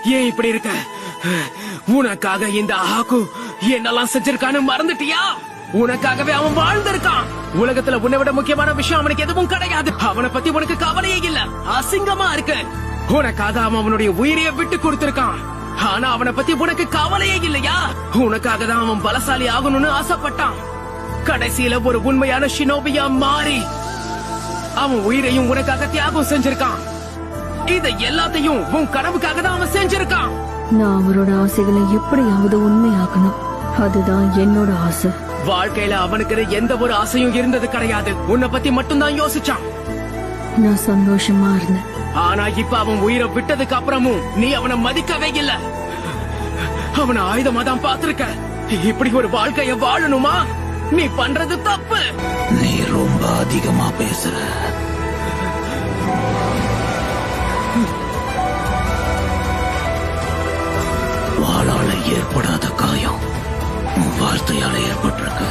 ஏன் இப்படி இருக்க? உனக்காக இந்த ஆகு என்னெல்லாம் செஞ்சிருக்கான்னு மறந்துட்டியா? உனக்காகவே அவன் வாழ்ந்திருக்கான். உலகத்துல உன்னை விட முக்கியமான விஷயம் அவனுக்கு எதுவும் கிடையாது. அவனை பத்தி உனக்கு கவலையே இல்ல. அசிங்கமா இருக்கு. உனக்காக அவன் அவனுடைய உயிரையே விட்டு கொடுத்திருக்கான். ஆனா அவனை பத்தி உனக்கு கவலையே இல்லையா? உனக்காக தான் அவன் பலசாலி ஆகணும்னு ஆசைப்பட்டான். கடைசியில ஒரு உண்மையான ஷினோபியா மாறி அவன் உயிரையும் உனக்காக தியாகம் செஞ்சிருக்கான். இதை எல்லாத்தையும் உன் கனவுக்காக தான் அவன் செஞ்சிருக்கான். நான் அவரோட ஆசைகளை எப்படியாவது உண்மையாக்கணும். அதுதான் என்னோட ஆசை. வாழ்க்கையில அவனுக்கு எந்த ஒரு ஆசையும் இருந்தது கிடையாது. உன்னை பத்தி மட்டும்தான் யோசிச்சான். நான் சந்தோஷமா இருந்தேன். ஆனா இப்ப அவன் உயிரை விட்டதுக்கு அப்புறமும் நீ அவனை மதிக்கவே இல்ல. அவனை ஆயுதமா தான் பாத்திருக்க. இப்படி ஒரு வாழ்க்கைய வாழணுமா? நீ பண்றது தப்பு. நீ ரொம்ப அதிகமா பேசுற. வாளால ஏற்படாத காயம் உன் வார்த்தையால ஏற்பட்டிருக்கு.